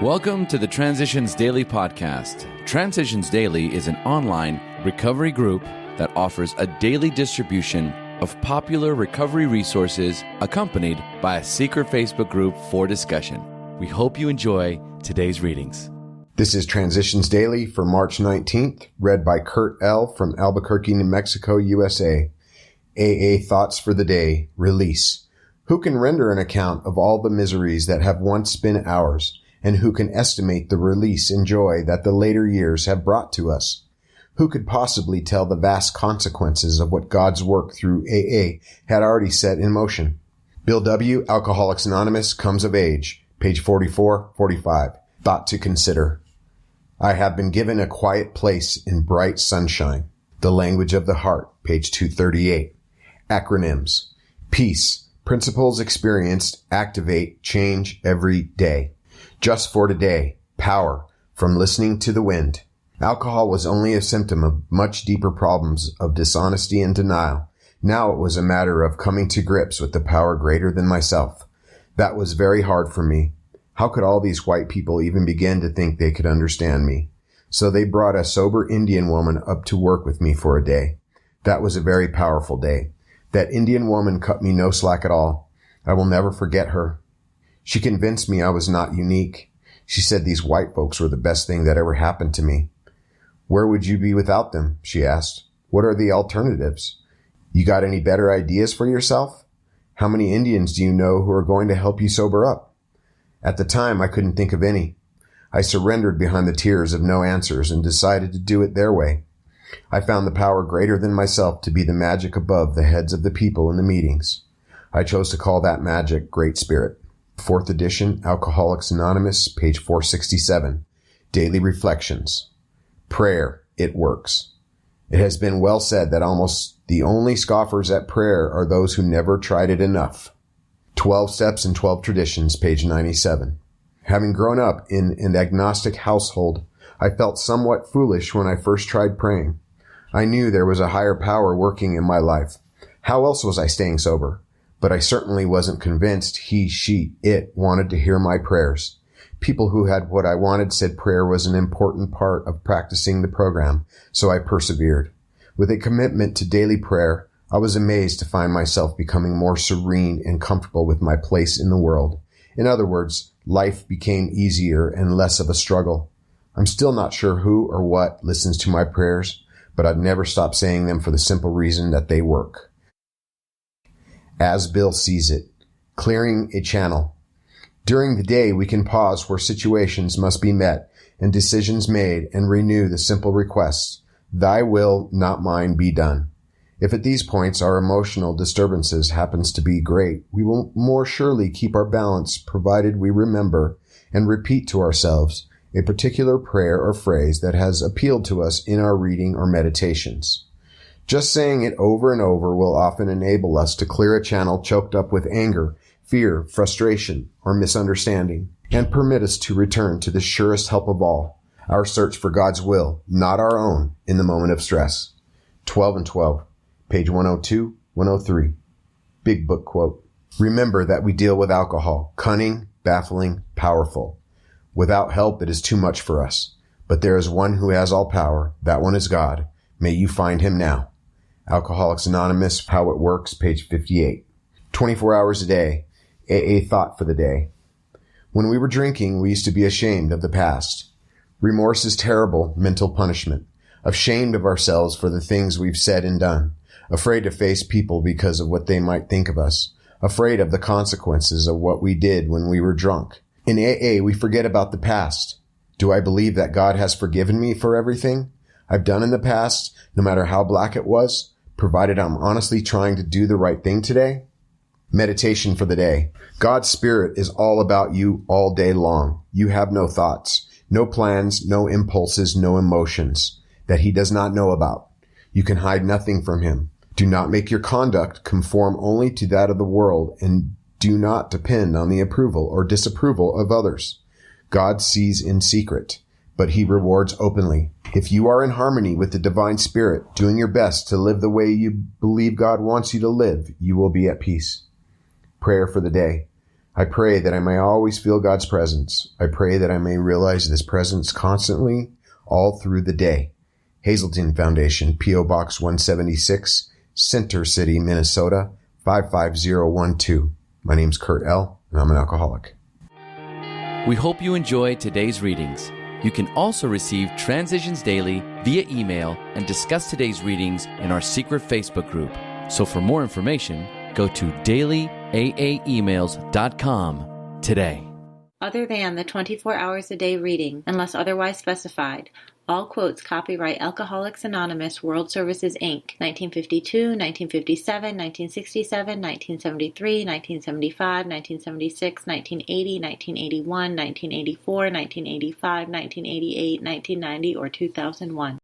Welcome to the Transitions Daily podcast. Transitions Daily is an online recovery group that offers a daily distribution of popular recovery resources accompanied by a secret Facebook group for discussion. We hope you enjoy today's readings. This is Transitions Daily for March 19th, read by Kurt L. from Albuquerque, New Mexico, USA. AA Thoughts for the Day, Release. Who can render an account of all the miseries that have once been ours? And who can estimate the release and joy that the later years have brought to us? Who could possibly tell the vast consequences of what God's work through AA had already set in motion? Bill W., Alcoholics Anonymous, Comes of Age, page 44-45. Thought to consider. I have been given a quiet place in bright sunshine. The language of the heart, page 238. Acronyms. Peace. Principles experienced activate change every day. Just for today, power, from listening to the wind. Alcohol was only a symptom of much deeper problems of dishonesty and denial. Now it was a matter of coming to grips with the power greater than myself. That was very hard for me. How could all these white people even begin to think they could understand me? So they brought a sober Indian woman up to work with me for a day. That was a very powerful day. That Indian woman cut me no slack at all. I will never forget her. She convinced me I was not unique. She said these white folks were the best thing that ever happened to me. Where would you be without them? She asked. What are the alternatives? You got any better ideas for yourself? How many Indians do you know who are going to help you sober up? At the time, I couldn't think of any. I surrendered behind the tears of no answers and decided to do it their way. I found the power greater than myself to be the magic above the heads of the people in the meetings. I chose to call that magic Great Spirit. 4th edition, Alcoholics Anonymous, page 467. Daily Reflections. Prayer, it works. It has been well said that almost the only scoffers at prayer are those who never tried it enough. 12 Steps and 12 Traditions, page 97. Having grown up in an agnostic household, I felt somewhat foolish when I first tried praying. I knew there was a higher power working in my life. How else was I staying sober? But I certainly wasn't convinced he, she, it wanted to hear my prayers. People who had what I wanted said prayer was an important part of practicing the program, so I persevered. With a commitment to daily prayer, I was amazed to find myself becoming more serene and comfortable with my place in the world. In other words, life became easier and less of a struggle. I'm still not sure who or what listens to my prayers, but I've never stopped saying them for the simple reason that they work. As Bill sees it, clearing a channel. During the day, we can pause where situations must be met and decisions made and renew the simple request, "Thy will, not mine, be done." If at these points our emotional disturbances happens to be great, we will more surely keep our balance provided we remember and repeat to ourselves a particular prayer or phrase that has appealed to us in our reading or meditations. Just saying it over and over will often enable us to clear a channel choked up with anger, fear, frustration, or misunderstanding, and permit us to return to the surest help of all, our search for God's will, not our own, in the moment of stress. 12 and 12, page 102, 103. Big Book quote. Remember that we deal with alcohol, cunning, baffling, powerful. Without help, it is too much for us. But there is one who has all power. That one is God. May you find him now. Alcoholics Anonymous, How It Works, page 58. 24 hours a day. AA Thought for the Day. When we were drinking, we used to be ashamed of the past. Remorse is terrible mental punishment. Ashamed of ourselves for the things we've said and done. Afraid to face people because of what they might think of us. Afraid of the consequences of what we did when we were drunk. In AA, we forget about the past. Do I believe that God has forgiven me for everything I've done in the past, no matter how black it was, provided I'm honestly trying to do the right thing today? Meditation for the day. God's Spirit is all about you all day long. You have no thoughts, no plans, no impulses, no emotions that he does not know about. You can hide nothing from him. Do not make your conduct conform only to that of the world, and do not depend on the approval or disapproval of others. God sees in secret, but he rewards openly. If you are in harmony with the divine spirit, doing your best to live the way you believe God wants you to live, you will be at peace. Prayer for the day. I pray that I may always feel God's presence. I pray that I may realize this presence constantly, all through the day. Hazelton Foundation, P.O. Box 176, Center City, Minnesota, 55012. My name's Kurt L., and I'm an alcoholic. We hope you enjoyed today's readings. You can also receive Transitions Daily via email and discuss today's readings in our secret Facebook group. So for more information, go to dailyaaemails.com today. Other than the 24 hours a day reading, unless otherwise specified, all quotes copyright Alcoholics Anonymous World Services, Inc., 1952, 1957, 1967, 1973, 1975, 1976, 1980, 1981, 1984, 1985, 1988, 1990, or 2001.